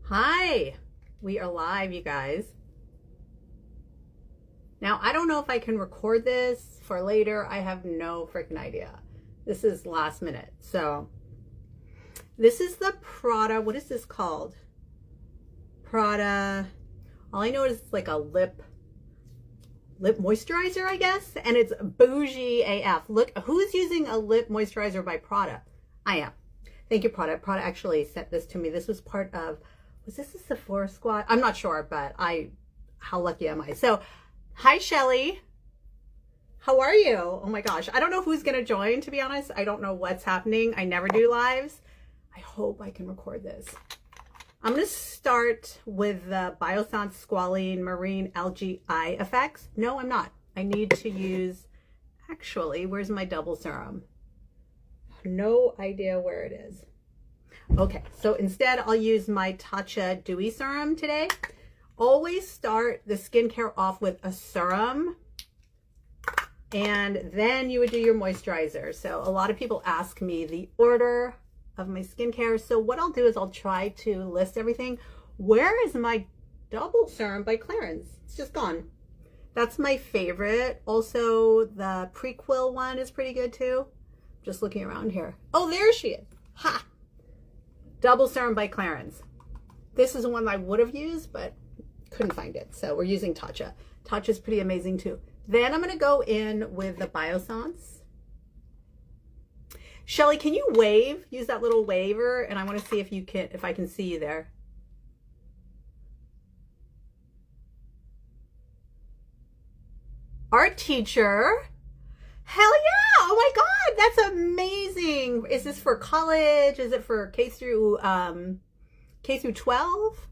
Hi, we are live, you guys. Now, I don't know if I can record this for later. I have no freaking idea. This is last minute. So this is the Prada. What is this called? Prada. All I know is it's like a lip moisturizer, I guess. And it's bougie AF. Look, who's using a lip moisturizer by Prada? I am. Thank you, Prada. Prada actually sent this to me. This was part of, was this a Sephora squad? I'm not sure, but how lucky am I? So, hi, Shelly. How are you? Oh my gosh. I don't know who's going to join, to be honest. I don't know what's happening. I never do lives. I hope I can record this. I'm going to start with the Biossance Squalene Marine Algae Eye Effects. No, I'm not. I need to use, actually, where's my double serum? No idea where it is. Okay, so instead I'll use my Tatcha Dewy Serum today. Always start the skincare off with a serum, and then you would do your moisturizer. So a lot of people ask me the order of my skincare. So what I'll do is I'll try to list everything. Where is my double serum by Clarins? It's just gone. That's my favorite. Also, the Prequel one is pretty good too. Just looking around here. Oh, there she is. Ha! Double serum by Clarins. This is the one I would have used, but couldn't find it. So we're using Tatcha. Tatcha is pretty amazing too. Then I'm going to go in with the Biossance. Shelly, can you wave? Use that little waver, and I want to see if I can see you there. Art teacher. Hell yeah! Oh my God, that's amazing. Is this for college? Is it for K through 12?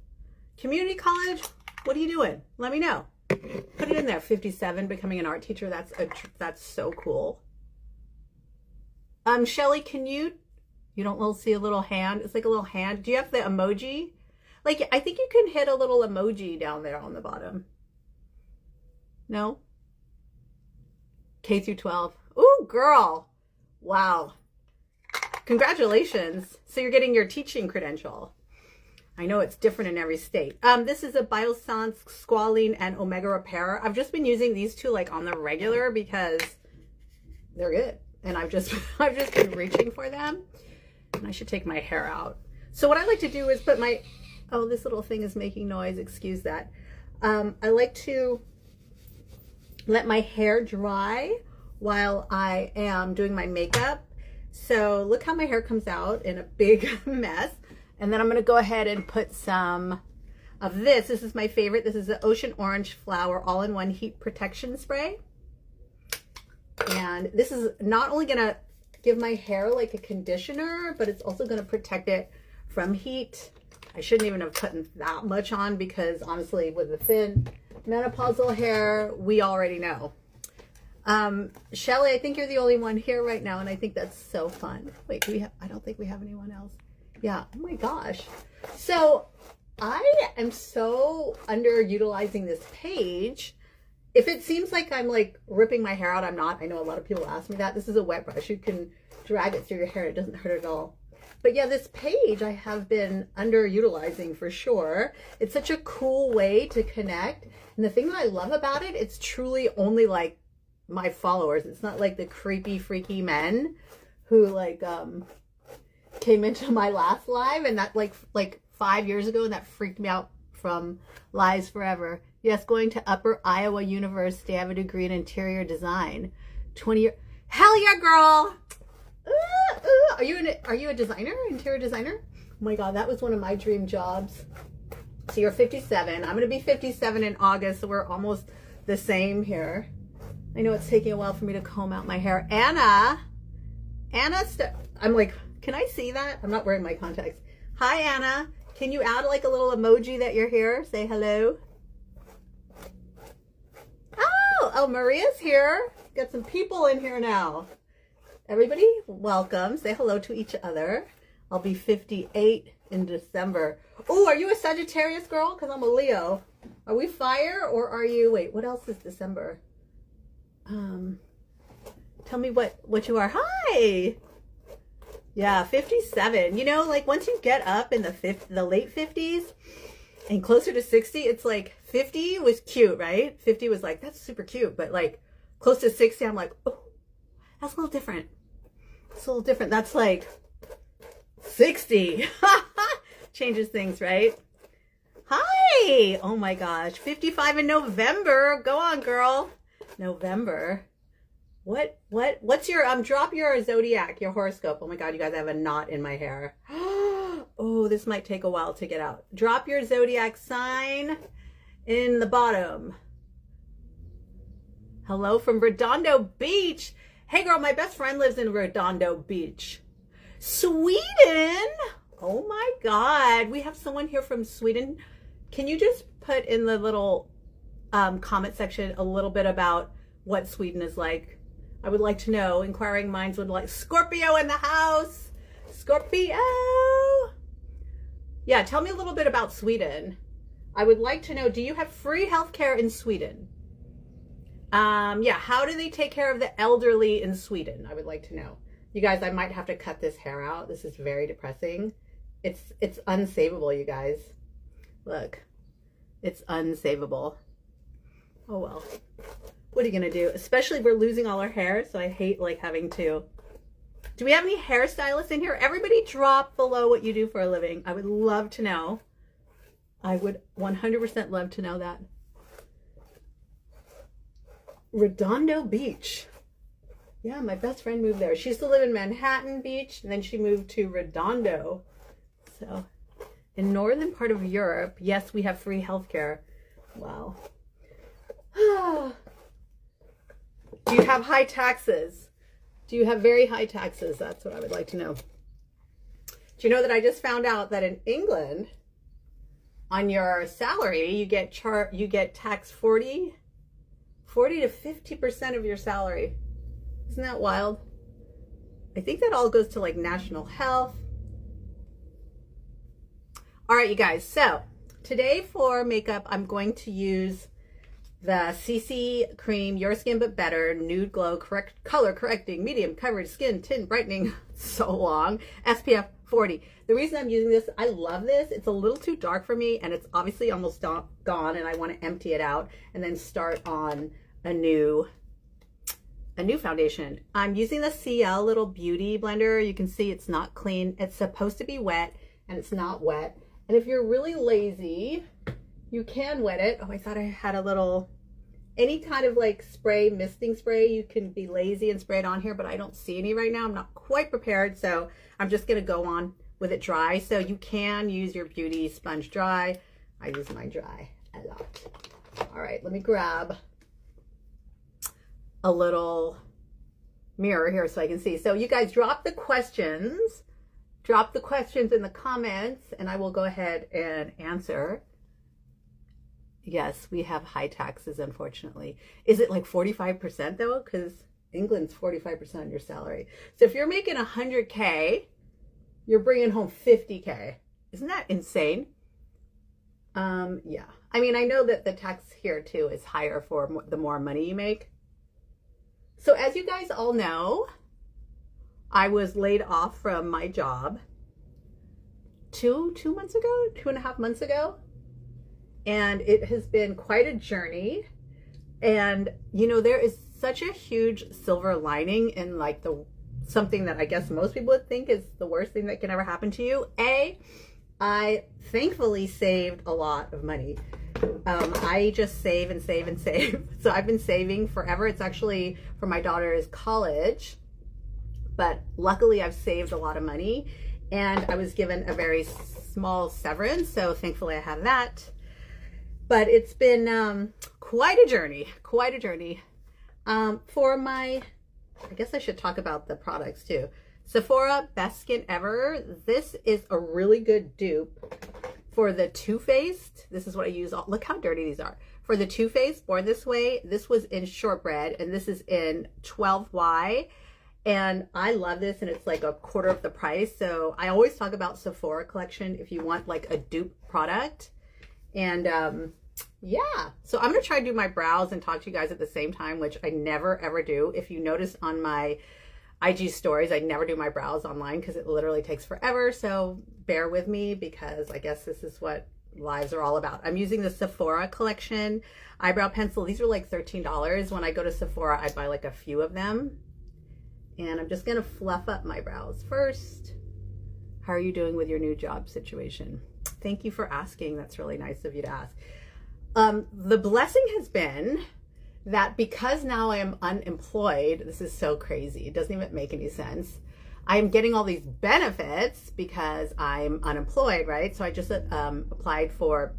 Community college? What are you doing? Let me know. Put it in there. 57, becoming an art teacher. That's so cool. Shelly, can you don't see a little hand? It's like a little hand. Do you have the emoji? Like, I think you can hit a little emoji down there on the bottom. No? K through 12. Ooh, girl. Wow. Congratulations. So you're getting your teaching credential. I know it's different in every state. This is a Biossance Squalene and Omega Repair. I've just been using these two like on the regular because they're good. And I've just been reaching for them. And I should take my hair out. So what I like to do is put my, oh, this little thing is making noise. Excuse that. I like to let my hair dry while I am doing my makeup. So look how my hair comes out in a big mess. And then I'm going to go ahead and put some of this. This is my favorite. This is the Ocean Orange Flower All-in-One Heat Protection Spray. And this is not only going to give my hair like a conditioner, but it's also going to protect it from heat. I shouldn't even have put that much on because honestly, with the thin menopausal hair, we already know. Shelly, I think you're the only one here right now, and I think that's so fun. Wait, I don't think we have anyone else. Yeah, oh my gosh. So I am so underutilizing this page. If it seems like I'm like ripping my hair out, I'm not. I know a lot of people ask me that. This is a wet brush. You can drag it through your hair. It doesn't hurt at all. But yeah, this page I have been underutilizing for sure. It's such a cool way to connect. And the thing that I love about it, it's truly only like my followers. It's not like the creepy, freaky men who like came into my last live and that like 5 years ago, and that freaked me out from Lies Forever. Yes, going to Upper Iowa University. I have a degree in interior design. 20 years. Hell yeah, girl. Are you a designer, interior designer? Oh my God, that was one of my dream jobs. So you're 57. I'm going to be 57 in August, so we're almost the same here. I know it's taking a while for me to comb out my hair. Anna, I'm like, can I see that? I'm not wearing my contacts. Hi, Anna. Can you add like a little emoji that you're here? Say hello. Oh, Maria's here. Got some people in here now. Everybody, welcome. Say hello to each other. I'll be 58 in December. Oh, are you a Sagittarius girl? Because I'm a Leo. Are we fire or are you, wait, what else is December? Tell me what you are. Hi. Yeah, 57. You know, like once you get up in the late 50s and closer to 60, it's like 50 was cute, right? 50 was like, that's super cute. But like close to 60, I'm like, oh, that's a little different. It's a little different. That's like 60. Changes things, right? Hi. Oh my gosh. 55 in November. Go on, girl. November. What's your, drop your zodiac, your horoscope. Oh my God, you guys, I have a knot in my hair. Oh, this might take a while to get out. Drop your zodiac sign in the bottom. Hello from Redondo Beach. Hey girl, my best friend lives in Redondo Beach. Sweden. Oh my God. We have someone here from Sweden. Can you just put in the little comment section a little bit about what Sweden is like? I would like to know. Inquiring minds would like. Scorpio in the house. Scorpio. Yeah, tell me a little bit about Sweden. I would like to know, do you have free healthcare in Sweden? Yeah, how do they take care of the elderly in Sweden? I would like to know. You guys, I might have to cut this hair out. This is very depressing. It's unsavable, you guys. Look, it's unsavable. Oh well. What are you gonna do? Especially we're losing all our hair, so I hate like having to. Do we have any hairstylists in here? Everybody drop below what you do for a living. I would love to know. I would 100% love to know that. Redondo Beach. Yeah, my best friend moved there. She used to live in Manhattan Beach, and then she moved to Redondo. So, in northern part of Europe, yes, we have free healthcare. Wow. Do you have high taxes? Do you have very high taxes? That's what I would like to know. Do you know that I just found out that in England, on your salary, you get taxed 40 to 50% of your salary. Isn't that wild? I think that all goes to like national health. All right, you guys. So today for makeup, I'm going to use the CC Cream Your Skin But Better Nude Glow Color Correcting Medium Coverage Skin Tint Brightening. So long. SPF 40. The reason I'm using this, I love this. It's a little too dark for me, and it's obviously almost gone, and I want to empty it out and then start on a new foundation. I'm using the CL Little Beauty blender. You can see it's not clean. It's supposed to be wet, and it's not wet. And if you're really lazy, you can wet it. Oh, I thought I had a little, any kind of like spray, misting spray. You can be lazy and spray it on here, but I don't see any right now. I'm not quite prepared, so I'm just gonna go on with it dry. So you can use your beauty sponge dry. I use mine dry a lot. All right, let me grab a little mirror here so I can see. So you guys drop the questions in the comments, and I will go ahead and answer. Yes, we have high taxes, unfortunately. Is it like 45% though? Because England's 45% of your salary. So if you're making 100K, you're bringing home 50K. Isn't that insane? Yeah. I mean, I know that the tax here too is higher for the more money you make. So as you guys all know, I was laid off from my job two and a half months ago. And it has been quite a journey. And, you know, there is such a huge silver lining in like something that I guess most people would think is the worst thing that can ever happen to you. I thankfully saved a lot of money. I just save and save and save. So I've been saving forever. It's actually for my daughter's college, but luckily I've saved a lot of money, and I was given a very small severance. So thankfully I have that. But it's been quite a journey, for my, I guess I should talk about the products too. Sephora Best Skin Ever. This is a really good dupe for the Too Faced. This is what I use. Look how dirty these are. For the Too Faced Born This Way, this was in Shortbread, and this is in 12Y. And I love this, and it's like a quarter of the price. So I always talk about Sephora collection if you want like a dupe product. And yeah, so I'm gonna try to do my brows and talk to you guys at the same time, which I never ever do. If you notice on my IG stories. I never do my brows online because it literally takes forever. So bear with me because I guess this is what lives are all about. I'm using the Sephora collection eyebrow pencil. These are like $13. When I go to Sephora, I buy like a few of them. And I'm just gonna fluff up my brows first. How are you doing with your new job situation? Thank you for asking. That's really nice of you to ask. The blessing has been that because now I am unemployed, this is so crazy. It doesn't even make any sense. I'm getting all these benefits because I'm unemployed, right? So I just applied for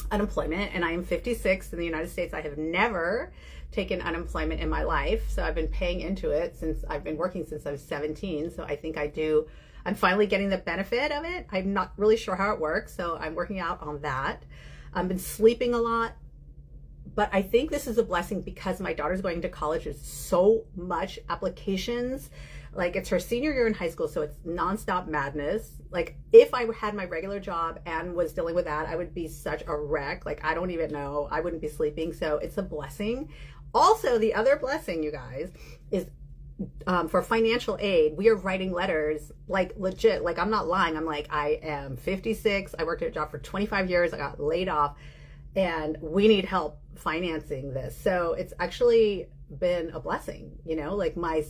unemployment, and I am 56 in the United States. I have never taken unemployment in my life. So I've been paying into it since I've been working since I was 17. So I think I'm finally getting the benefit of it. I'm not really sure how it works. So I'm working out on that. I've been sleeping a lot, but I think this is a blessing because my daughter's going to college. There's so much applications. Like it's her senior year in high school, so it's nonstop madness. Like if I had my regular job and was dealing with that, I would be such a wreck. Like I don't even know, I wouldn't be sleeping. So it's a blessing. Also, the other blessing, you guys, is for financial aid. We are writing letters, like legit, like I'm not lying. I'm like, I am 56. I worked at a job for 25 years. I got laid off and we need help financing this. So it's actually been a blessing, you know, like my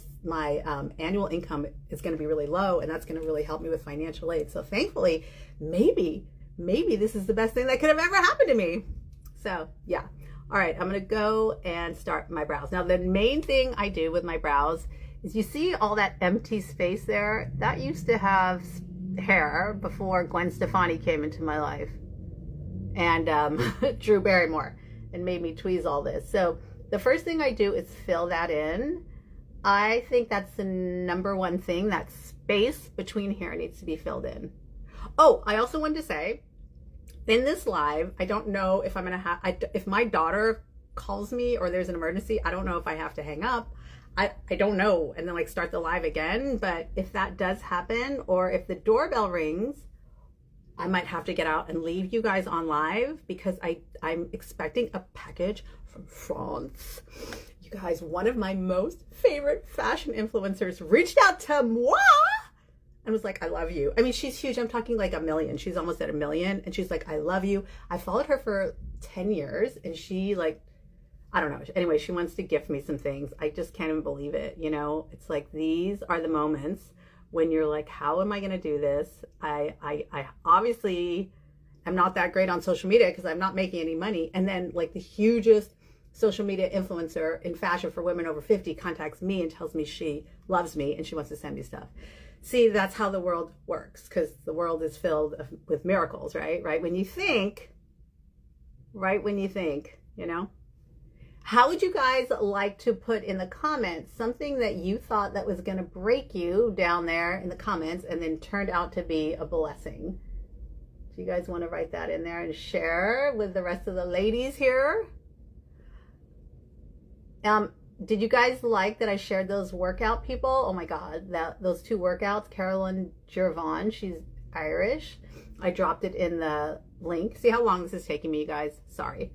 annual income is going to be really low, and that's going to really help me with financial aid. So thankfully, maybe this is the best thing that could have ever happened to me. So yeah. All right, I'm going to go and start my brows. Now, the main thing I do with my brows is, you see all that empty space there? That used to have hair before Gwen Stefani came into my life and Drew Barrymore and made me tweeze all this. So the first thing I do is fill that in. I think that's the number one thing. That space between hair needs to be filled in. Oh, I also wanted to say, in this live, I don't know if I'm going to have, if my daughter calls me or there's an emergency, I don't know if I have to hang up. I don't know. And then like start the live again. But if that does happen, or if the doorbell rings, I might have to get out and leave you guys on live because I'm expecting a package from France. You guys, one of my most favorite fashion influencers reached out to moi and was like, I love you. I mean, she's huge. I'm talking like 1 million. She's almost at 1 million. And she's like, I love you. I followed her for 10 years and she like, I don't know. Anyway, she wants to gift me some things. I just can't even believe it. You know, it's like, these are the moments when you're like, how am I going to do this? I obviously am not that great on social media because I'm not making any money. And then like the hugest social media influencer in fashion for women over 50 contacts me and tells me she loves me and she wants to send me stuff. See, that's how the world works, because the world is filled with miracles, right? Right when you think, you know? How would you guys like to put in the comments something that you thought that was going to break you down there in the comments and then turned out to be a blessing? Do you guys want to write that in there and share with the rest of the ladies here? Did you guys like that I shared those workout people? Oh my God, those 2 workouts, Carolyn Gervon, she's Irish. I dropped it in the link. See how long this is taking me, you guys? Sorry.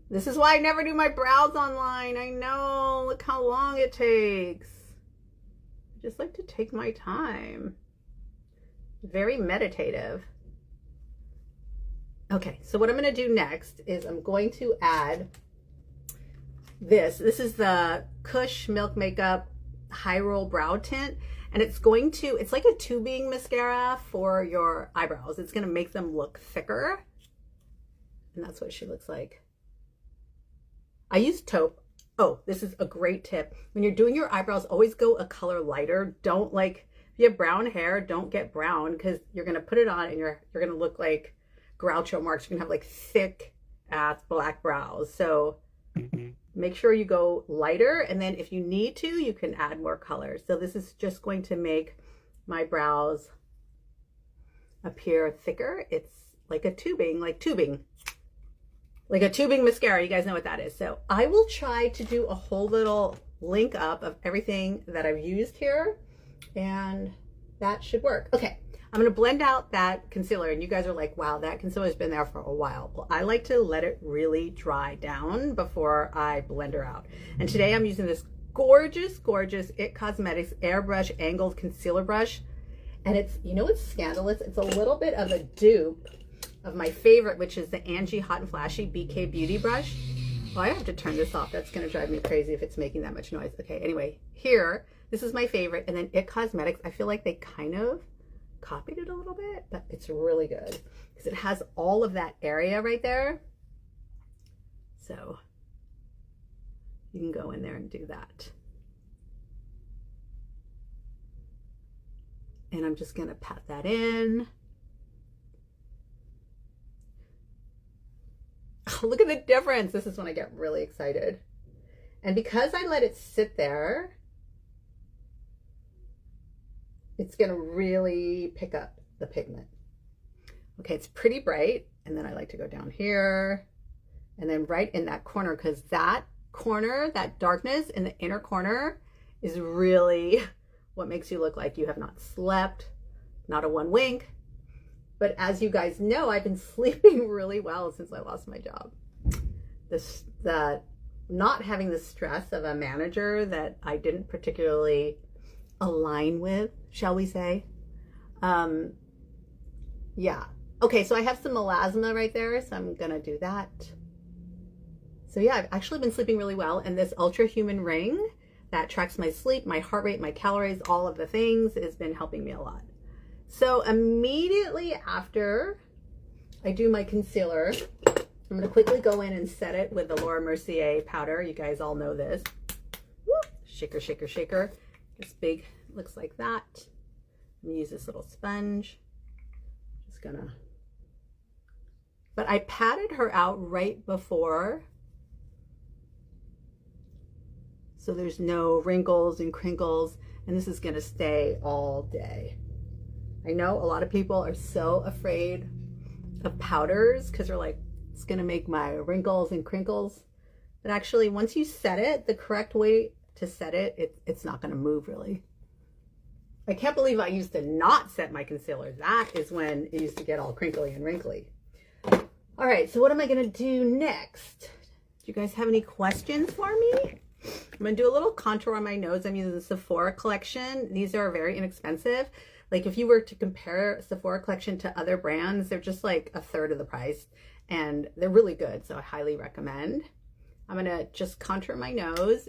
This is why I never do my brows online. I know, look how long it takes. I just like to take my time. Very meditative. Okay, so what I'm gonna do next is I'm going to add this is the Kush Milk Makeup High Roll Brow Tint, and it's like a tubing mascara for your eyebrows. It's going to make them look thicker, and that's what she looks like. I use taupe. Oh, this is a great tip. When you're doing your eyebrows, always go a color lighter. Don't like, if you have brown hair, don't get brown, because you're going to put it on and you're going to look like Groucho Marx. You're going to have like thick ass black brows. So make sure you go lighter, and then if you need to, you can add more color. So this is just going to make my brows appear thicker. It's like a tubing mascara. You guys know what that is. So I will try to do a whole little link up of everything that I've used here, and that should work. Okay, I'm going to blend out that concealer, and you guys are like, wow, that concealer's been there for a while. Well, I like to let it really dry down before I blend her out. And today I'm using this gorgeous, gorgeous It Cosmetics Airbrush Angled Concealer Brush. And it's, you know what's scandalous? It's a little bit of a dupe of my favorite, which is the Angie Hot and Flashy BK Beauty Brush. Oh, I have to turn this off. That's going to drive me crazy if it's making that much noise. Okay, anyway, here, this is my favorite. And then It Cosmetics, I feel like they kind of copied it a little bit, but it's really good because it has all of that area right there. So you can go in there and do that. And I'm just going to pat that in. Oh, look at the difference. This is when I get really excited. And because I let it sit there, it's going to really pick up the pigment. Okay, it's pretty bright. And then I like to go down here and then right in that corner, because that corner, that darkness in the inner corner is really what makes you look like you have not slept, not a one wink. But as you guys know, I've been sleeping really well since I lost my job. The not having the stress of a manager that I didn't particularly align with, shall we say. Yeah. Okay, so I have some melasma right there, so I'm gonna do that. So yeah, I've actually been sleeping really well, and this Ultra Human ring that tracks my sleep, my heart rate, my calories, all of the things has been helping me a lot. So immediately after I do my concealer, I'm going to quickly go in and set it with the Laura Mercier powder. You guys all know this. Woo! Shaker, shaker, shaker. This big looks like that. I'm going to use this little sponge. Just going to... But I patted her out right before, so there's no wrinkles and crinkles, and this is going to stay all day. I know a lot of people are so afraid of powders because they're like, it's going to make my wrinkles and crinkles. But actually, once you set it, the correct way to set it, it's not going to move really. I can't believe I used to not set my concealer. That is when it used to get all crinkly and wrinkly. All right, so what am I going to do next? Do you guys have any questions for me? I'm going to do a little contour on my nose. I'm using the Sephora collection. These are very inexpensive. Like if you were to compare Sephora collection to other brands, they're just like a third of the price and they're really good. So I highly recommend. I'm going to just contour my nose.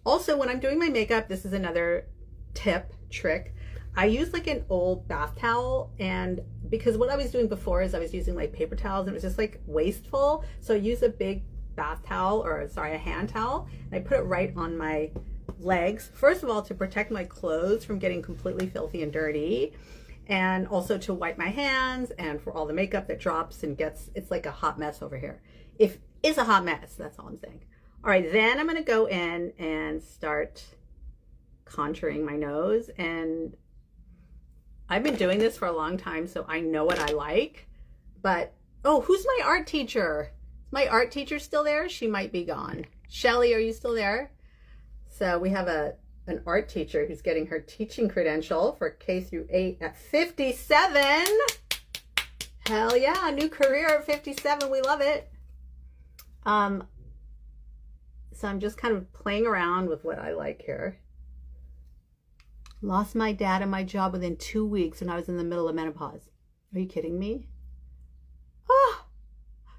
Also, when I'm doing my makeup, this is another trick. I use like an old bath towel, and because what I was doing before is I was using like paper towels and it was just like wasteful. So I use a big bath towel, or sorry, a hand towel, and I put it right on my legs. First of all, to protect my clothes from getting completely filthy and dirty, and also to wipe my hands and for all the makeup that drops and gets, it's like a hot mess over here. If it's a hot mess, that's all I'm saying. All right, then I'm going to go in and start contouring my nose, and I've been doing this for a long time, so I know what I like. But oh, who's my art teacher? Is my art teacher still there? She might be gone. Shelly, are you still there? So we have an art teacher who's getting her teaching credential for K through 8 at 57. Hell yeah, new career at 57. We love it. So I'm just kind of playing around with what I like here. Lost my dad and my job within 2 weeks when I was in the middle of menopause. Are you kidding me? Oh,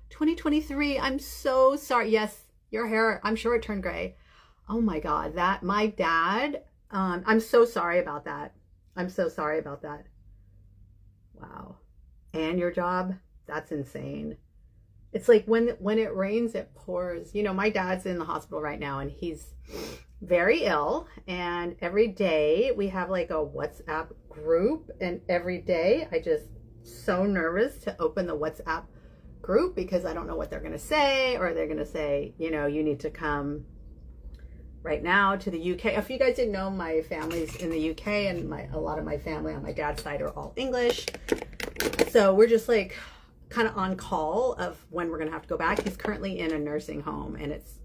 2023. I'm so sorry. Yes, your hair, I'm sure it turned gray. Oh my God, my dad, I'm so sorry about that. I'm so sorry about that. Wow. And your job, that's insane. It's like when it rains, it pours. You know, my dad's in the hospital right now and he's very ill. And every day we have like a WhatsApp group, and every day I just so nervous to open the WhatsApp group because I don't know what they're going to say, or they're going to say, you know, you need to come right now to the UK. If you guys didn't know, my family's in the UK, and a lot of my family on my dad's side are all English. So we're just like kind of on call of when we're going to have to go back. He's currently in a nursing home, and it's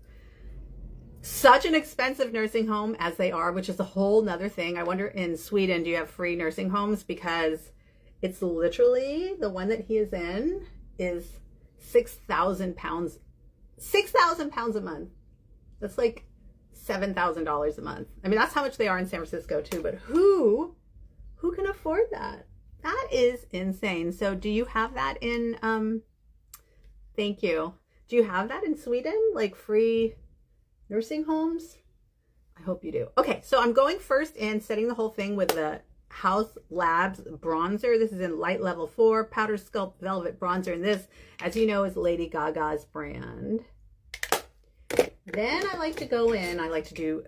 such an expensive nursing home as they are, which is a whole nother thing. I wonder in Sweden, do you have free nursing homes? Because it's literally, the one that he is in is 6,000 pounds. 6,000 pounds a month. That's like $7,000 a month. I mean, that's how much they are in San Francisco too, but who can afford that? That is insane. So do you have that in, thank you. Do you have that in Sweden? Like free nursing homes? I hope you do. Okay, so I'm going first in setting the whole thing with the House Labs bronzer. This is in light level 4, powder sculpt velvet bronzer. And this, as you know, is Lady Gaga's brand. Then I like to go in, I like to do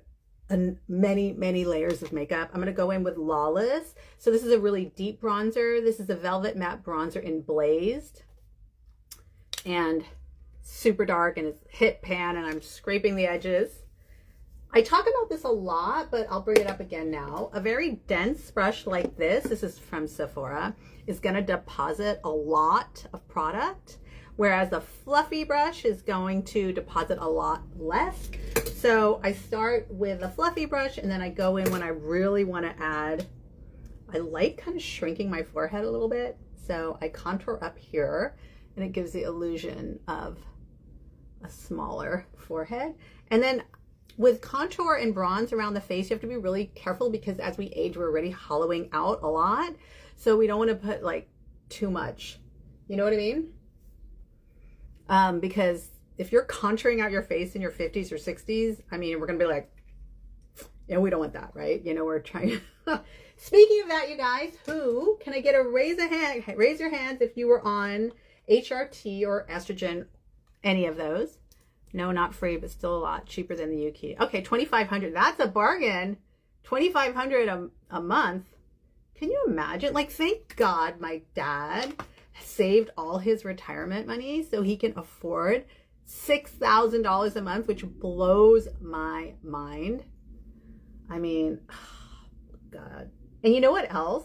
many layers of makeup. I'm going to go in with Lawless. So this is a really deep bronzer. This is a velvet matte bronzer in Blazed. And super dark, and it's hit pan, and I'm scraping the edges. I talk about this a lot, but I'll bring it up again now. A very dense brush like this is from Sephora, is going to deposit a lot of product, whereas a fluffy brush is going to deposit a lot less. So I start with a fluffy brush, and then I go in when I really want to add. I like kind of shrinking my forehead a little bit, so I contour up here, and it gives the illusion of a smaller forehead. And then with contour and bronze around the face, you have to be really careful, because as we age, we're already hollowing out a lot. So we don't want to put like too much, you know what I mean? Because if you're contouring out your face in your 50s or 60s, I mean, we're going to be like, we don't want that, right? We're trying. Speaking of that, you guys, can I get a raise your hands if you were on HRT or estrogen, any of those? No, not free, but still a lot cheaper than the UK. Okay, $2,500. That's a bargain. $2,500 a month. Can you imagine? Like, thank God my dad saved all his retirement money so he can afford $6,000 a month, which blows my mind. I mean, oh, God. And you know what else?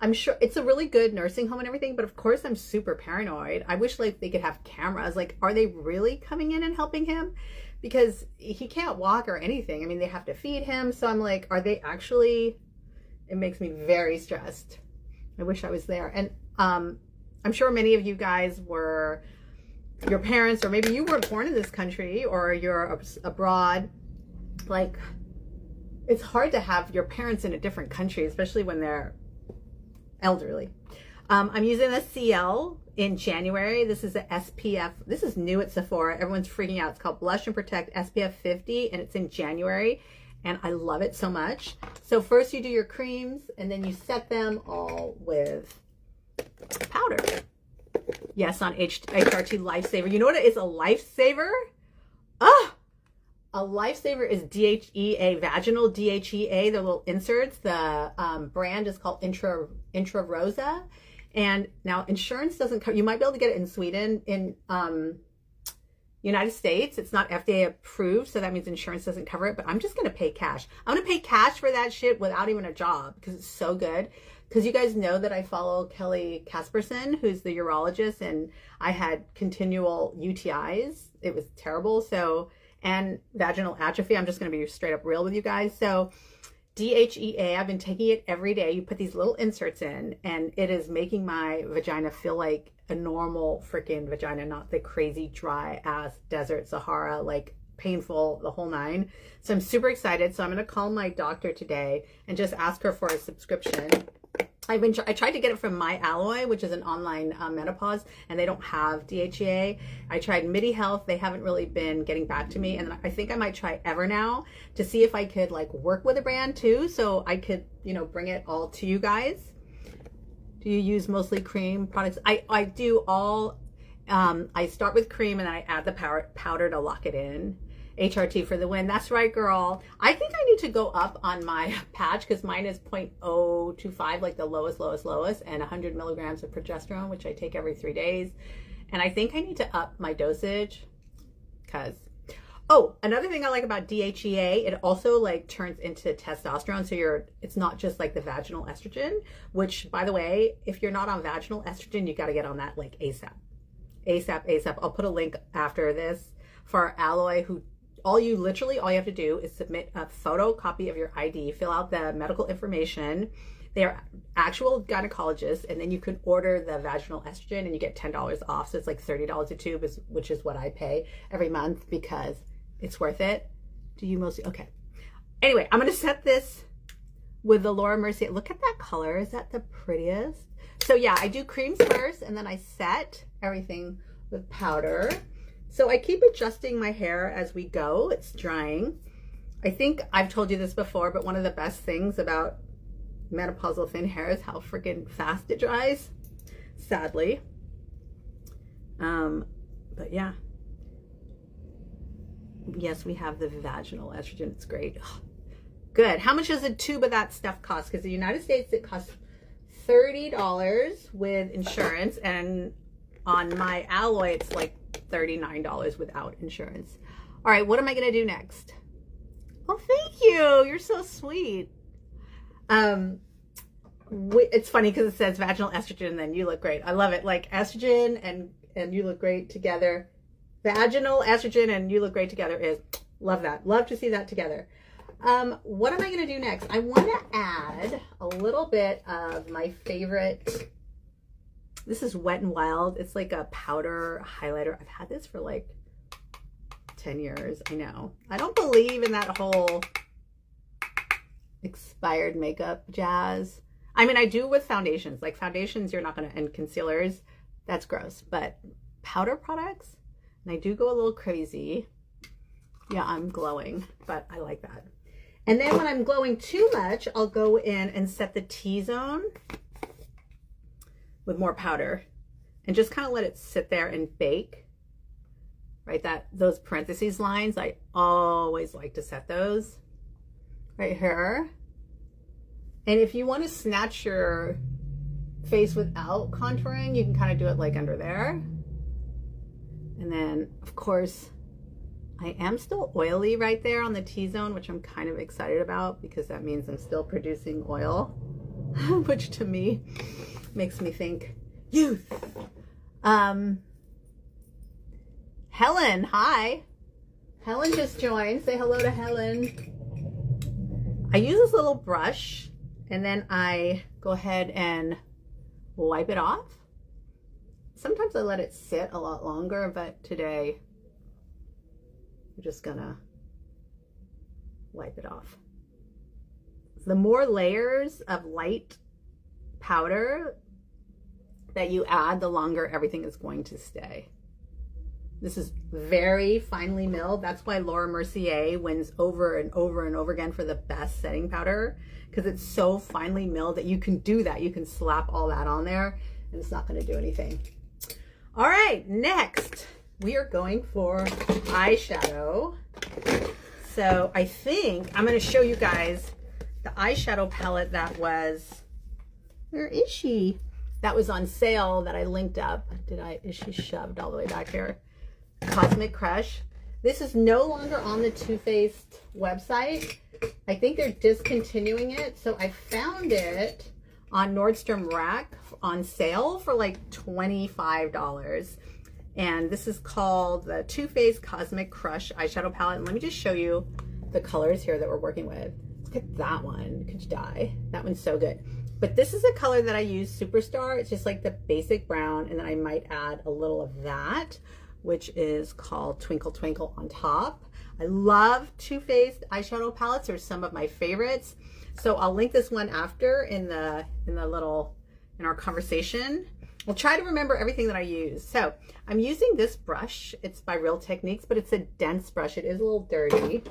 I'm sure it's a really good nursing home and everything, but of course I'm super paranoid. I wish like they could have cameras. Like, are they really coming in and helping him? Because he can't walk or anything. I mean, they have to feed him. So I'm like, are they actually? It makes me very stressed. I wish I was there. And I'm sure many of you guys were your parents, or maybe you weren't born in this country, or you're abroad. Like, it's hard to have your parents in a different country, especially when they're elderly. I'm using the CL in January. This is a SPF. This is new at Sephora. Everyone's freaking out. It's called Blush and Protect SPF 50, and it's in January, and I love it so much. So first you do your creams, and then you set them all with powder. Yes, on HRT Lifesaver. You know what it is? A lifesaver? Ah! A lifesaver is DHEA, vaginal DHEA, the little inserts. The brand is called Intra Rosa. And now insurance doesn't cover, you might be able to get it in Sweden. In United States, it's not FDA approved, so that means insurance doesn't cover it, but I'm just going to pay cash. I'm going to pay cash for that shit without even a job, because it's so good. Because you guys know that I follow Kelly Casperson, who's the urologist, and I had continual UTIs. It was terrible. So, and vaginal atrophy. I'm just going to be straight up real with you guys. So DHEA, I've been taking it every day. You put these little inserts in, and it is making my vagina feel like a normal freaking vagina, not the crazy dry ass desert Sahara, like painful, the whole nine. So I'm super excited. So I'm going to call my doctor today and just ask her for a subscription. I tried to get it from My Alloy, which is an online menopause, and they don't have DHEA. I tried MIDI Health. They haven't really been getting back to me. And I think I might try Evernow to see if I could like work with a brand too, so I could, bring it all to you guys. Do you use mostly cream products? I do all, I start with cream and then I add the powder to lock it in. HRT for the win. That's right, girl. I think I need to go up on my patch, because mine is 0.025, like the lowest, and 100 milligrams of progesterone, which I take every 3 days. And I think I need to up my dosage, because, oh, another thing I like about DHEA, it also like turns into testosterone. So it's not just like the vaginal estrogen, which, by the way, if you're not on vaginal estrogen, you got to get on that like ASAP. I'll put a link after this for our Alloy, who all you have to do is submit a photocopy of your ID, fill out the medical information. They are actual gynecologists, and then you can order the vaginal estrogen and you get $10 off. So it's like $30 a tube, which is what I pay every month, because it's worth it. do you mostly, okay. Anyway, I'm gonna set this with the Laura Mercier. Look at that color, is that the prettiest? So yeah, I do creams first and then I set everything with powder. So I keep adjusting my hair as we go, it's drying. I think I've told you this before, but one of the best things about menopausal thin hair is how freaking fast it dries, sadly. But yeah. Yes, we have the vaginal estrogen, it's great. Ugh. Good. How much does a tube of that stuff cost? Because in the United States, it costs $30 with insurance, and on my alloy, it's like $39 without insurance. All right, what am I going to do next? Oh, thank you. You're so sweet. It's funny because it says vaginal estrogen and then you look great. I love it. Like estrogen and you look great together. Vaginal estrogen and you look great together is, love that. Love to see that together. What am I going to do next? I want to add a little bit of my favorite. This is Wet n Wild. It's like a powder highlighter. I've had this for like 10 years. I know. I don't believe in that whole expired makeup jazz. I mean, I do with foundations. Like foundations, you're not going to, and concealers, that's gross. But powder products, and I do go a little crazy. Yeah, I'm glowing, but I like that. And then when I'm glowing too much, I'll go in and set the T-zone with more powder and just kind of let it sit there and bake. Right, those parentheses lines, I always like to set those right here. And if you want to snatch your face without contouring, you can kind of do it like under there. And then, of course, I am still oily right there on the T-zone, which I'm kind of excited about because that means I'm still producing oil, which to me makes me think youth. Helen, hi. Helen just joined. Say hello to Helen. I use this little brush and then I go ahead and wipe it off. Sometimes I let it sit a lot longer, but today I'm just gonna wipe it off. The more layers of light powder that you add, the longer everything is going to stay. This is very finely milled. That's why Laura Mercier wins over and over and over again for the best setting powder, because it's so finely milled that you can do that. You can slap all that on there and it's not going to do anything. All right, next we are going for eyeshadow. So I think I'm going to show you guys the eyeshadow palette that was, where is she? That was on sale that I linked up. Is she shoved all the way back here? Cosmic Crush. This is no longer on the Too Faced website. I think they're discontinuing it. So I found it on Nordstrom Rack on sale for like $25. And this is called the Too Faced Cosmic Crush eyeshadow palette. And let me just show you the colors here that we're working with. Look at that one. Could you die? That one's so good. But this is a color that I use, Superstar. It's just like the basic brown. And then I might add a little of that, which is called Twinkle Twinkle on top. I love Too Faced eyeshadow palettes. They're some of my favorites. So I'll link this one after in our conversation. We'll try to remember everything that I use. So I'm using this brush. It's by Real Techniques, but it's a dense brush. It is a little dirty.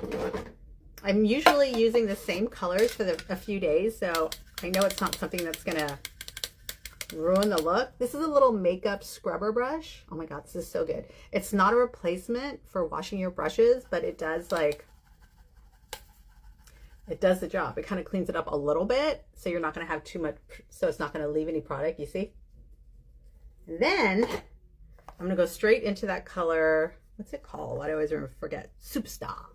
I'm usually using the same colors for a few days, so I know it's not something that's gonna ruin the look. This is a little makeup scrubber brush. Oh my God, this is so good. It's not a replacement for washing your brushes, but it does it does the job. It kind of cleans it up a little bit, so you're not gonna have too much, so it's not gonna leave any product, you see? And then I'm gonna go straight into that color. What's it called? I always forget. Superstar.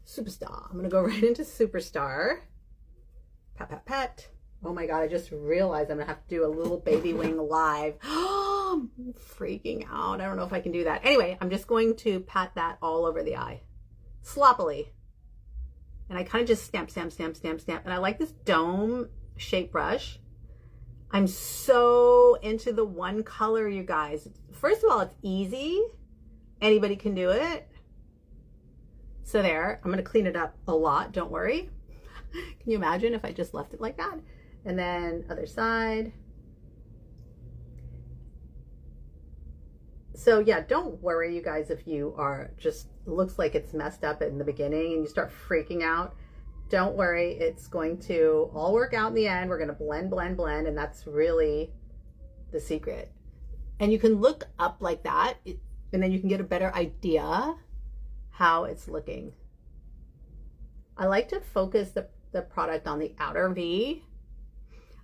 Superstar. I'm gonna go right into Superstar. Pat, pat, pat. Oh my God, I just realized I'm gonna have to do a little baby wing live. Oh, I'm freaking out. I don't know if I can do that. Anyway, I'm just going to pat that all over the eye. Sloppily. And I kind of just stamp, stamp, stamp, stamp, stamp. And I like this dome shape brush. I'm so into the one color, you guys. First of all, it's easy. Anybody can do it. So there, I'm going to clean it up a lot. Don't worry. Can you imagine if I just left it like that? And then other side. So yeah, don't worry, you guys, if you are just looks like it's messed up in the beginning and you start freaking out. Don't worry, it's going to all work out in the end. We're going to blend, blend, blend, and that's really the secret. And you can look up like that, and then you can get a better idea how it's looking. I like to focus the product on the outer V.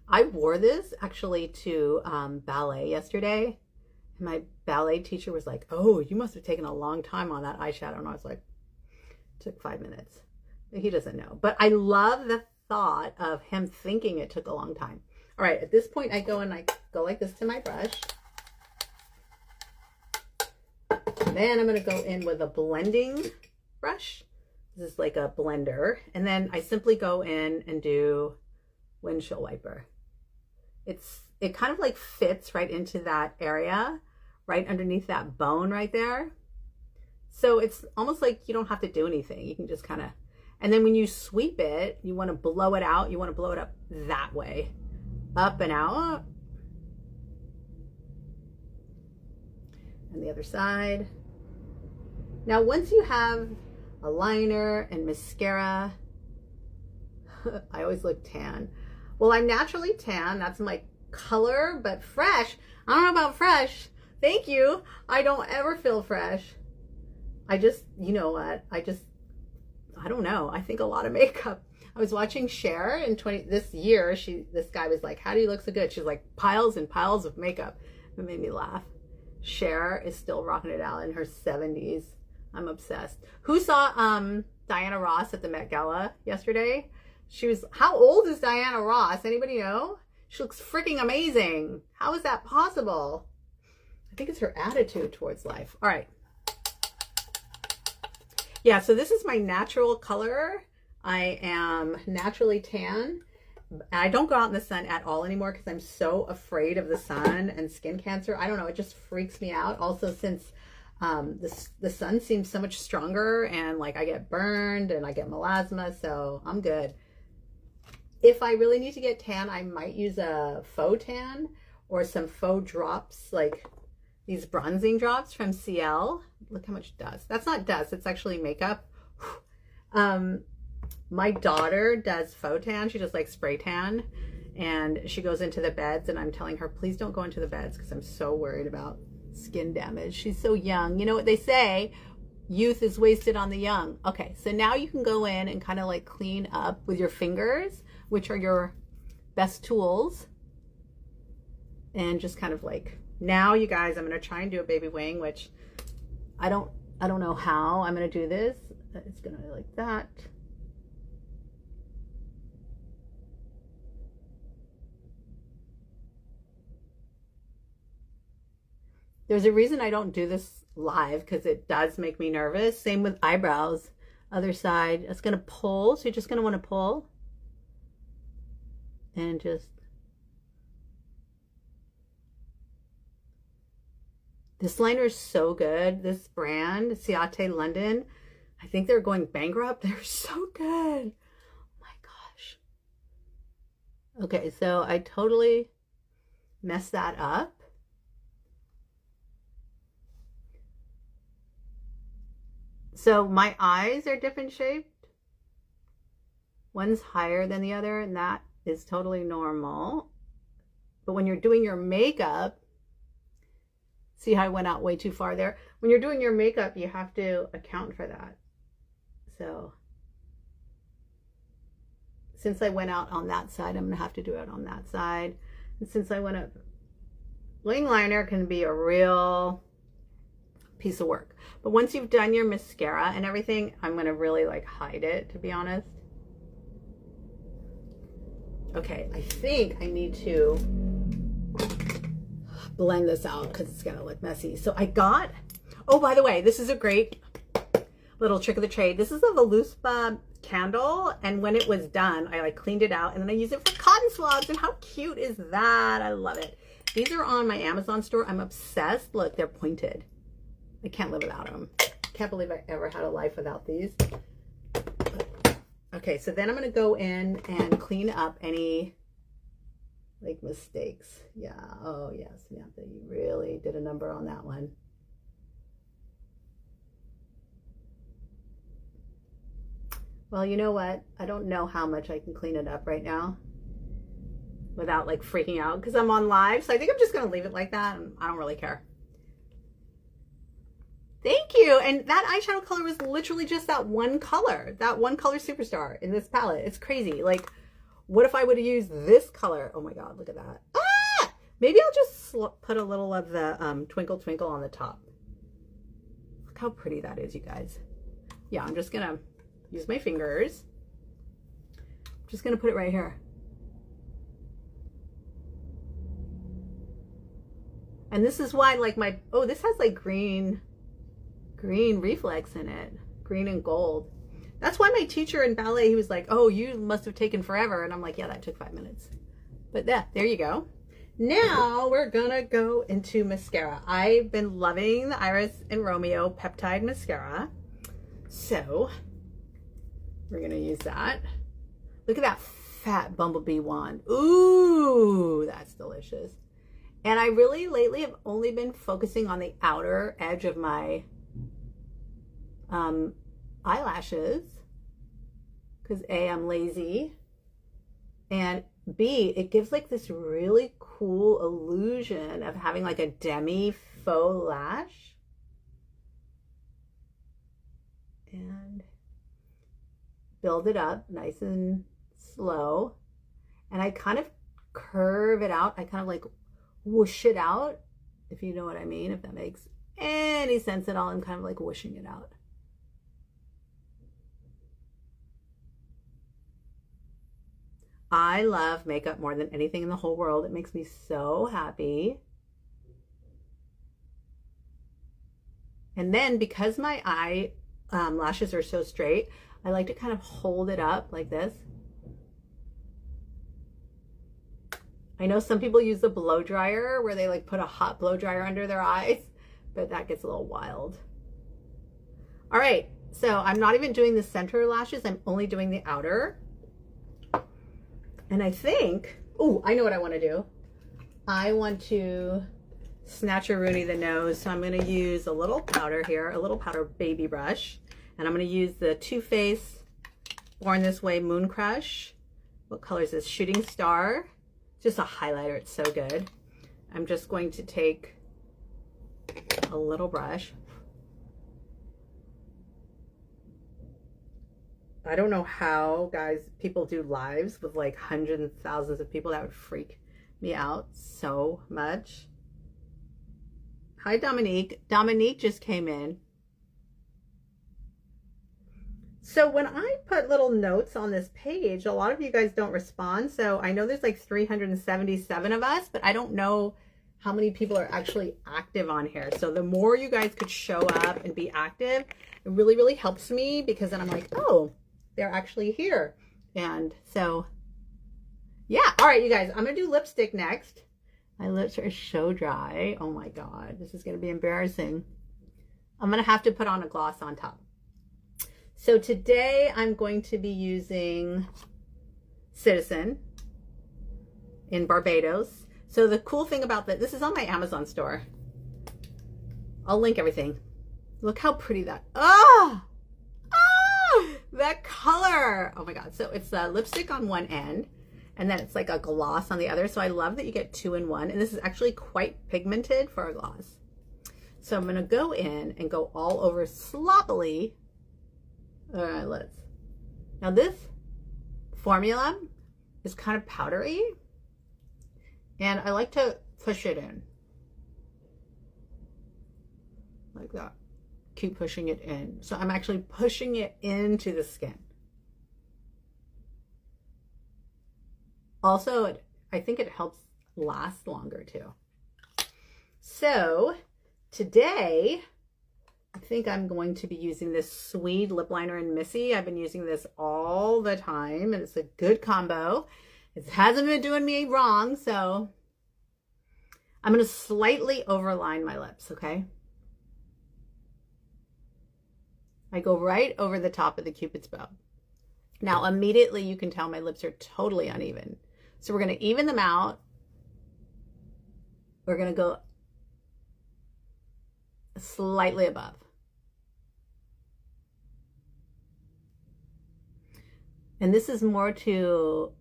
I wore this actually to ballet yesterday. And my ballet teacher was like, oh, you must have taken a long time on that eyeshadow. And I was like, it took 5 minutes. He doesn't know. But I love the thought of him thinking it took a long time. All right, at this point, I go and I go like this to my brush. Then I'm going to go in with a blending brush. This is like a blender. And then I simply go in and do windshield wiper. It kind of like fits right into that area, right underneath that bone right there. So it's almost like you don't have to do anything. You can just kind of, and then when you sweep it, you want to blow it out. You want to blow it up that way, up and out. And the other side. Now, once you have a liner and mascara, I always look tan. Well, I'm naturally tan. That's my color, but fresh. I don't know about fresh. Thank you. I don't ever feel fresh. I just, you know what? I don't know. I think a lot of makeup. I was watching Cher in this year. This guy was like, how do you look so good? She's like, piles and piles of makeup. It made me laugh. Cher is still rocking it out in her 70s. I'm obsessed. Who saw Diana Ross at the Met Gala yesterday? How old is Diana Ross? Anybody know? She looks freaking amazing. How is that possible? I think it's her attitude towards life. All right. Yeah, so this is my natural color. I am naturally tan. I don't go out in the sun at all anymore because I'm so afraid of the sun and skin cancer. I don't know. It just freaks me out. Also, since the sun seems so much stronger and like I get burned and I get melasma, so I'm good. If I really need to get tan, I might use a faux tan or some faux drops, like these bronzing drops from CL. Look how much dust. That's not dust. It's actually makeup. My daughter does faux tan. She does like spray tan, and she goes into the beds, and I'm telling her, please don't go into the beds because I'm so worried about skin damage. She's so young. You know what they say? Youth is wasted on the young. Okay, so now you can go in and kind of like clean up with your fingers, which are your best tools. And just kind of like, now you guys, I'm going to try and do a baby wing, which I don't know how I'm going to do this. It's going to be like that. There's a reason I don't do this live because it does make me nervous. Same with eyebrows. Other side. It's going to pull. So you're just going to want to pull. And just. This liner is so good. This brand, ctzn London. I think they're going bankrupt. They're so good. Oh my gosh. Okay, so I totally messed that up. So my eyes are different shaped. One's higher than the other, and that is totally normal. But when you're doing your makeup, see how I went out way too far there? When you're doing your makeup, you have to account for that. So since I went out on that side, I'm going to have to do it on that side. And since I went up, wing liner can be a real piece of work. But once you've done your mascara and everything, I'm going to really like hide it, to be honest. Okay, I think I need to blend this out because it's gonna look messy. So I got, oh, by the way, this is a great little trick of the trade. This is a Voluspa candle, and when it was done, I like cleaned it out and then I use it for cotton swabs. And how cute is that? I love it. These are on my Amazon store. I'm obsessed. Look, they're pointed. I can't live without them. can't believe I ever had a life without these. Okay, so then I'm going to go in and clean up any like mistakes. Yeah. Oh yes, Samantha, you really did a number on that one. Well, you know what? I don't know how much I can clean it up right now without like freaking out because I'm on live. So I think I'm just going to leave it like that. And I don't really care. Thank you. And that eyeshadow color was literally just that one color superstar in this palette. It's crazy. Like, what if I would have used this color? Oh my God, look at that. Ah! Maybe I'll just put a little of the Twinkle Twinkle on the top. Look how pretty that is, you guys. Yeah, I'm just going to use my fingers. I'm just going to put it right here. And this is why, like, oh, this has like green reflex in it, green and gold. That's why my teacher in ballet, he was like, oh, you must have taken forever. And I'm like, yeah, that took 5 minutes. But yeah, there you go. Now we're gonna go into mascara. I've been loving the Iris and Romeo Peptide Mascara. So we're gonna use that. Look at that fat bumblebee wand. Ooh, that's delicious. And I really lately have only been focusing on the outer edge of my eyelashes because A, I'm lazy, and B, it gives like this really cool illusion of having like a demi faux lash. And build it up nice and slow, and I kind of curve it out. I kind of like whoosh it out, if you know what I mean, if that makes any sense at all. I'm kind of like whooshing it out. I love makeup more than anything in the whole world. It makes me so happy. And then because my lashes are so straight, I like to kind of hold it up like this. I know some people use the blow dryer where they like put a hot blow dryer under their eyes, but that gets a little wild. All right, so I'm not even doing the center lashes. I'm only doing the outer. And I think, oh, I know what I want to do. I want to snatch-a-rooney the nose. So I'm going to use a little powder here, a little powder baby brush. And I'm going to use the Too Faced Born This Way Moon Crush. What color is this? Shooting Star. Just a highlighter. It's so good. I'm just going to take a little brush. I don't know how, guys, people do lives with like hundreds and thousands of people. That would freak me out so much. Hi, Dominique. Dominique just came in. So when I put little notes on this page, a lot of you guys don't respond. So I know there's like 377 of us, but I don't know how many people are actually active on here. So the more you guys could show up and be active, it really, really helps me, because then I'm like, oh, they're actually here. And so, yeah. All right, you guys, I'm going to do lipstick next. My lips are so dry. Oh my God, this is going to be embarrassing. I'm going to have to put on a gloss on top. So today I'm going to be using ctzn in Barbados. So the cool thing about this is on my Amazon store. I'll link everything. Look how pretty that, oh, that color. Oh my God. So it's a lipstick on one end, and then it's like a gloss on the other. So I love that you get 2 in 1. And this is actually quite pigmented for a gloss. So I'm going to go in and go all over sloppily. All right, now this formula is kind of powdery, and I like to push it in like that. Keep pushing it in. So I'm actually pushing it into the skin. Also, I think it helps last longer too. So today, I think I'm going to be using this Sweed lip liner in Missy. I've been using this all the time, and it's a good combo. It hasn't been doing me wrong, so I'm going to slightly overline my lips, okay? I go right over the top of the Cupid's bow. Now, immediately you can tell my lips are totally uneven. So we're going to even them out. We're going to go slightly above. And this is more to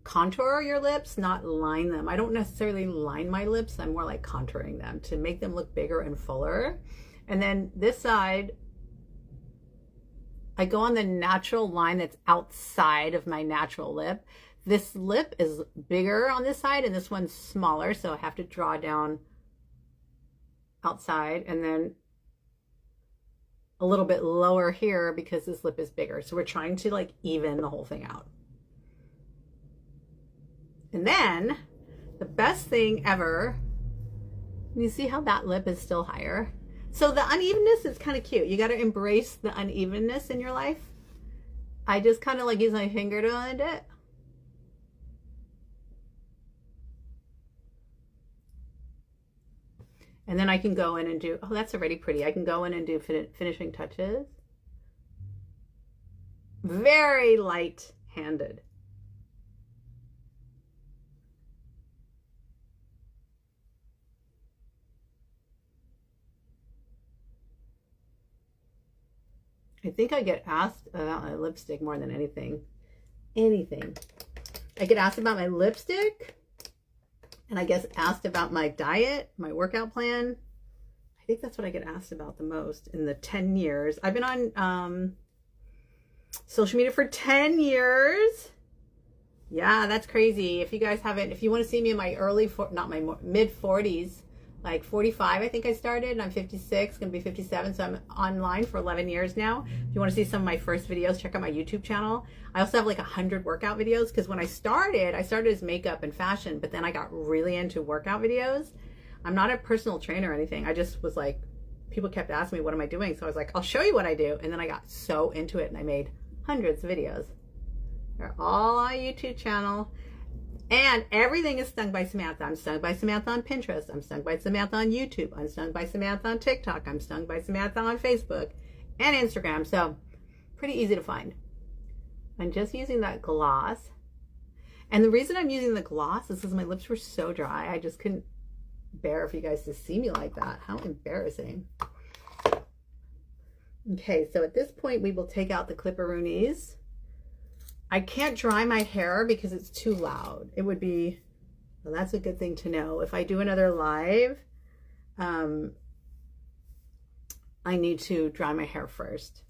contour your lips, not line them. I don't necessarily line my lips. I'm more like contouring them to make them look bigger and fuller. And then this side, I go on the natural line that's outside of my natural lip. This lip is bigger on this side and this one's smaller, so I have to draw down outside and then a little bit lower here because this lip is bigger. So we're trying to like even the whole thing out. And then the best thing ever, you see how that lip is still higher? So the unevenness is kind of cute. You got to embrace the unevenness in your life. I just kind of like use my finger to blend it. And then I can go in and do, oh, that's already pretty. I can go in and do finishing touches. Very light-handed. I think I get asked about my lipstick more than anything. I get asked about my lipstick. And I guess asked about my diet, my workout plan. I think that's what I get asked about the most in the 10 years. I've been on social media for 10 years. Yeah, that's crazy. If you guys haven't, if you want to see me in my mid 40s, like 45, I think I started, and I'm 56, gonna be 57, so I'm online for 11 years now. If you want to see some of my first videos, check out my YouTube channel. I also have like 100 workout videos, because when I started as makeup and fashion, but then I got really into workout videos. I'm not a personal trainer or anything. I just was like, people kept asking me, what am I doing? So I was like, I'll show you what I do. And then I got so into it and I made hundreds of videos. They're all on YouTube channel. And everything is Stung by Samantha. I'm Stung by Samantha on Pinterest. I'm Stung by Samantha on YouTube. I'm Stung by Samantha on TikTok. I'm Stung by Samantha on Facebook and Instagram. So pretty easy to find. I'm just using that gloss. And the reason I'm using the gloss is because my lips were so dry. I just couldn't bear for you guys to see me like that. How embarrassing. Okay, so at this point we will take out the clipperoonies. I can't dry my hair because it's too loud. It would be, well, that's a good thing to know. If I do another live, I need to dry my hair first.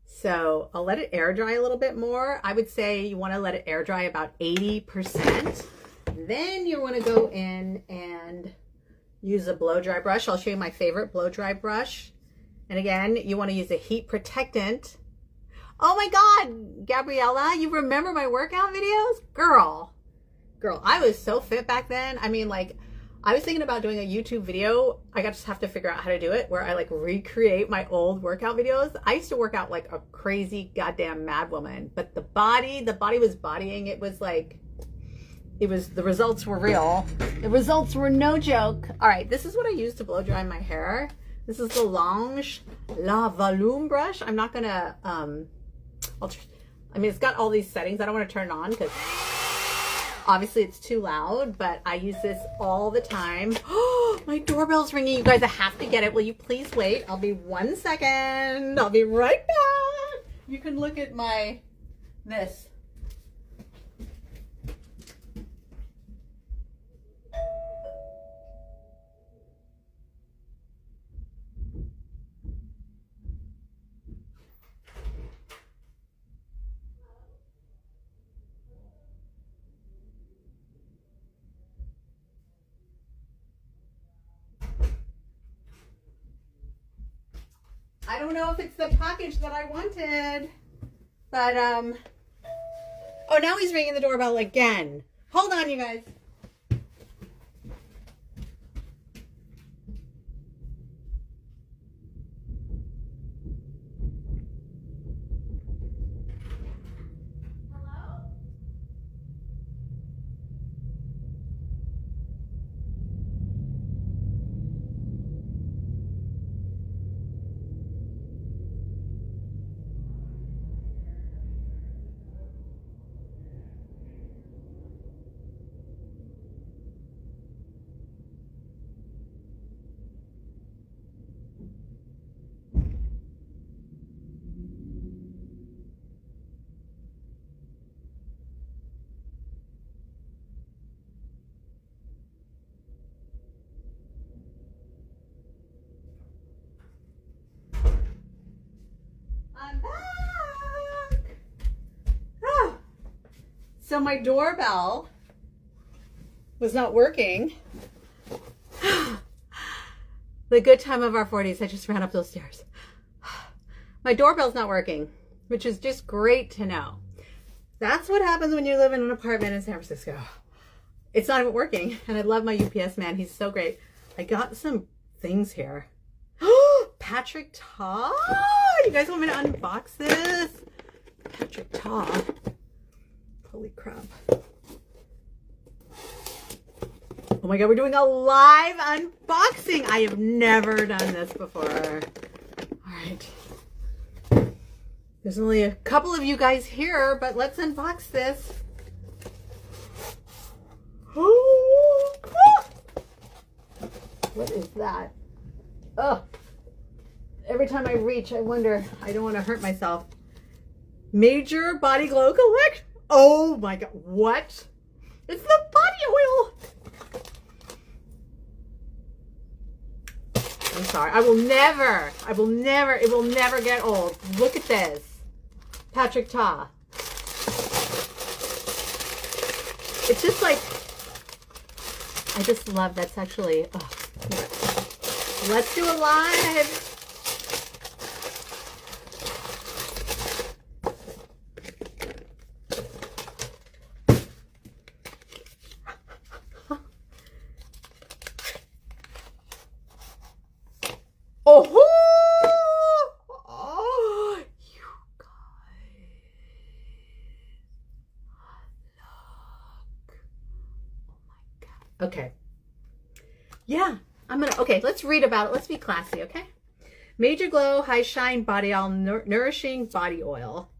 So I'll let it air dry a little bit more. I would say you want to let it air dry about 80%. Then you want to go in and use a blow dry brush. I'll show you my favorite blow dry brush. And again, you want to use a heat protectant. Oh my God, Gabriella, you remember my workout videos? Girl, I was so fit back then. I mean, like, I was thinking about doing a YouTube video. I just have to figure out how to do it, where I like recreate my old workout videos. I used to work out like a crazy goddamn mad woman, but the body was bodying. It was like, the results were real. The results were no joke. All right, this is what I use to blow dry my hair. This is the Lange La Volume brush. I'm not gonna, I mean, it's got all these settings. I don't want to turn it on because obviously it's too loud, but I use this all the time. Oh, my doorbell's ringing. You guys, I have to get it. Will you please wait? I'll be 1 second. I'll be right back. You can look at this. I don't know if it's the package that I wanted, but, oh, now he's ringing the doorbell again. Hold on, you guys. So my doorbell was not working. The good time of our 40s. I just ran up those stairs. My doorbell's not working, which is just great to know. That's what happens when you live in an apartment in San Francisco. It's not even working. And I love my UPS man. He's so great. I got some things here. Patrick Ta. You guys want me to unbox this? Patrick Ta. Holy crap. Oh my God, we're doing a live unboxing. I have never done this before. All right. There's only a couple of you guys here, but let's unbox this. What is that? Oh, every time I reach, I wonder, I don't want to hurt myself. Major Body Glow Collect. Oh my God, what? It's the body oil. I'm sorry. It will never get old. Look at this. Patrick Ta. It's just like, I just love that's actually, oh, let's do a live. Oh, you guys, look. Oh my God. Okay. Yeah, okay, let's read about it. Let's be classy, okay? Major Glow High Shine Body Oil, Nourishing Body Oil.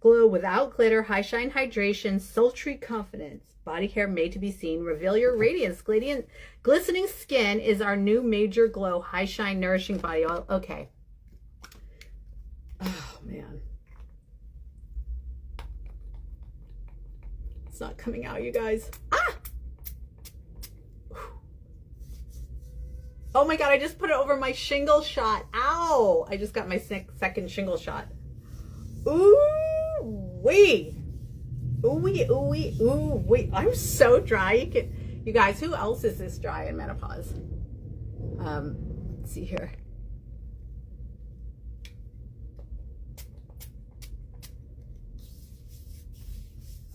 Glow without glitter, high shine hydration, sultry confidence. Body care made to be seen. Reveal your radiance. Glistening skin is our new Major Glow High Shine Nourishing Body Oil. Okay. Oh, man. It's not coming out, you guys. Ah! Oh my God, I just put it over my shingle shot. Ow! I just got my second shingle shot. Ooh-wee. Ooh-wee, ooh-wee, ooh-wee. I'm so dry. You guys, who else is this dry in menopause? Let's see here.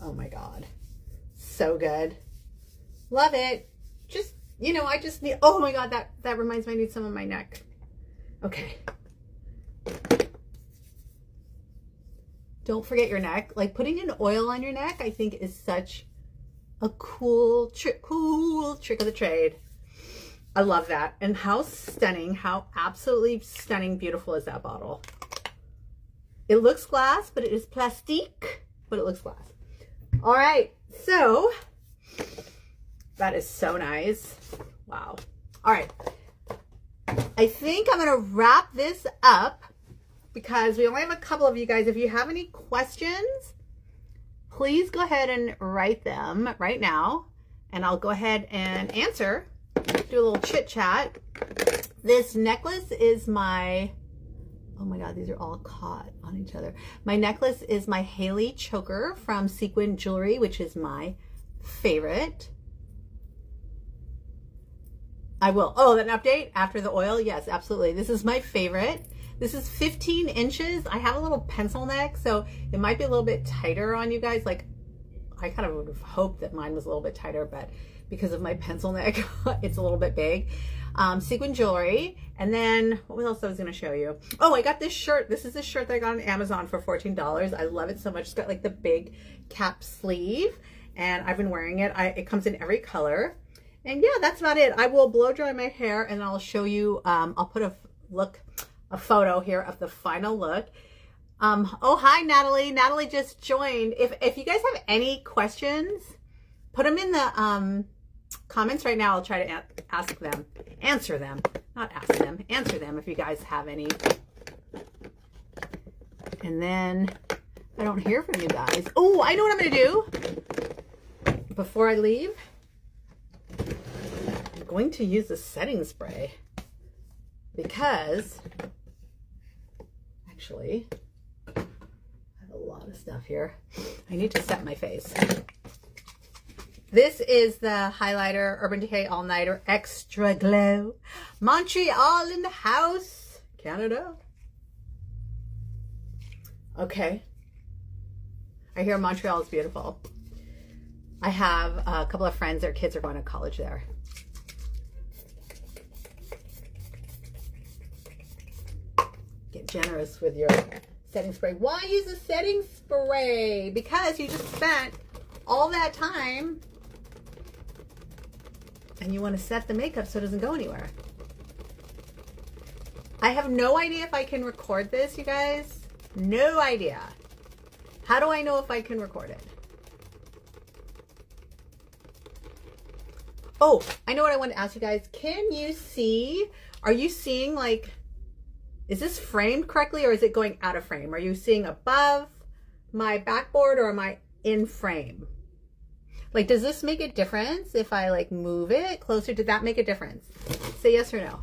Oh my God. So good. Love it. Just, you know, I just need, oh my God, that reminds me I need some on my neck. Okay. Don't forget your neck. Like putting an oil on your neck, I think is such a cool trick of the trade. I love that. And how stunning, how absolutely stunning, beautiful is that bottle. It looks glass, but it is plastique, but it looks glass. All right, so that is so nice. Wow. All right. I think I'm going to wrap this up because we only have a couple of you guys. If you have any questions, please go ahead and write them right now, and I'll go ahead and answer. Do a little chit chat. This necklace is my, oh my God, these are all caught on each other. My necklace is my Haley choker from Sequin Jewelry, which is my favorite. I will. Oh, an update after the oil? Yes, absolutely. This is my favorite. This is 15 inches. I have a little pencil neck, so it might be a little bit tighter on you guys. Like, I kind of would have hoped that mine was a little bit tighter, but because of my pencil neck, it's a little bit big. Sequin Jewelry. And then, what else I was going to show you? Oh, I got this shirt. This is a shirt that I got on Amazon for $14. I love it so much. It's got like the big cap sleeve, and I've been wearing it. It comes in every color. And yeah, that's about it. I will blow dry my hair, and I'll show you, I'll put a photo here of the final look. Oh, hi, Natalie. Natalie just joined. If you guys have any questions, put them in the comments right now. I'll try to answer them if you guys have any. And then I don't hear from you guys. Oh, I know what I'm going to do before I leave. I'm going to use the setting spray because actually, I A lot of stuff here. I need to set my face. This is the highlighter Urban Decay All Nighter Extra Glow. Montreal in the house. Canada. Okay. I hear Montreal is beautiful. I have a couple of friends, their kids are going to college there. Get generous with your setting spray. Why use a setting spray? Because you just spent all that time and you want to set the makeup so it doesn't go anywhere. I have no idea if I can record this, you guys. No idea. How do I know if I can record it? Oh, I know what I want to ask you guys. Can you see, are you seeing like, is this framed correctly or is it going out of frame? Are you seeing above my backboard or am I in frame? Like, does this make a difference if I like move it closer? Did that make a difference? Say yes or no.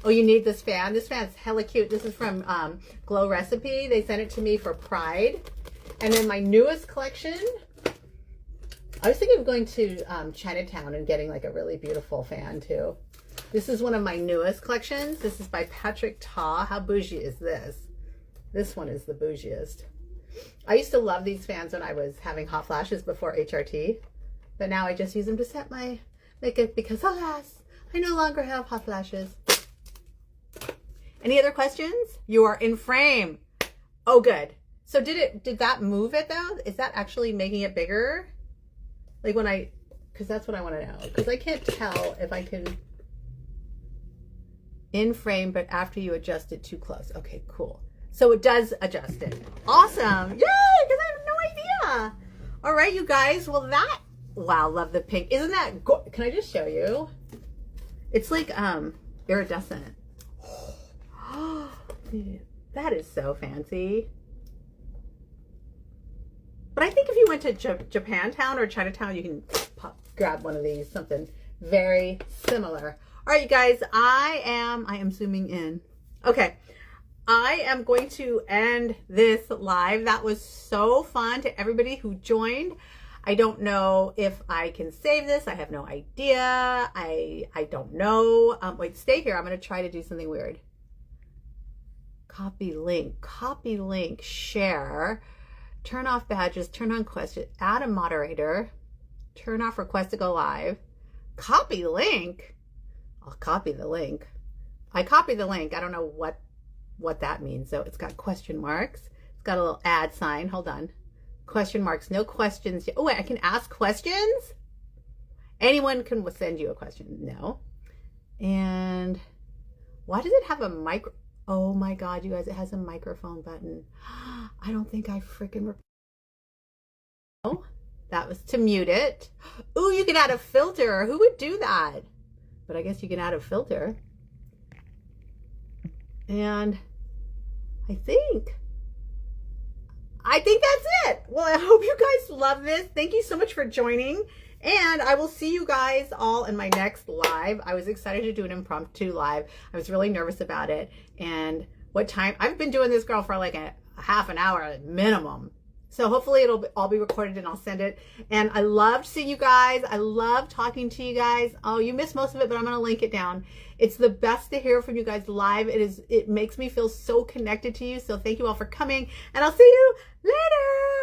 Oh, you need this fan. This fan's hella cute. This is from Glow Recipe. They sent it to me for Pride. And then my newest collection, I was thinking of going to Chinatown and getting like a really beautiful fan too. This is one of my newest collections. This is by Patrick Ta. How bougie is this? This one is the bougiest. I used to love these fans when I was having hot flashes before HRT. But now I just use them to set my makeup because, alas, I no longer have hot flashes. Any other questions? You are in frame. Oh, good. So did that move it though? Is that actually making it bigger? Like when because that's what I want to know. Because I can't tell if I can in frame, but after you adjust it too close. Okay, cool. So it does adjust it. Awesome. Yay, because I have no idea. All right, you guys. Well, wow, love the pink. Isn't that, can I just show you? It's like iridescent. That is so fancy. But I think if you went to Japantown or Chinatown, you can grab one of these, something very similar. All right, you guys, I am zooming in. Okay, I am going to end this live. That was so fun to everybody who joined. I don't know if I can save this. I have no idea. I don't know. Wait, stay here. I'm going to try to do something weird. Copy link, share, turn off badges, turn on questions, add a moderator, turn off request to go live, copy link. I'll copy the link. I copied the link. I don't know what that means. So it's got question marks. It's got a little add sign. Hold on. Question marks, no questions. Oh, wait, I can ask questions? Anyone can send you a question. No. And why does it have a micro? Oh my God, you guys, it has a microphone button. I don't think I freaking. Oh, that was to mute it. Ooh, you can add a filter. Who would do that? But I guess you can add a filter. And I think that's it. Well, I hope you guys love this. Thank you so much for joining. And I will see you guys all in my next live. I was excited to do an impromptu live. I was really nervous about it. And what time? I've been doing this, girl, for like a half an hour minimum. So hopefully it'll all be recorded and I'll send it. And I loved seeing you guys. I love talking to you guys. Oh, you missed most of it, but I'm going to link it down. It's the best to hear from you guys live. It makes me feel so connected to you. So thank you all for coming and I'll see you later.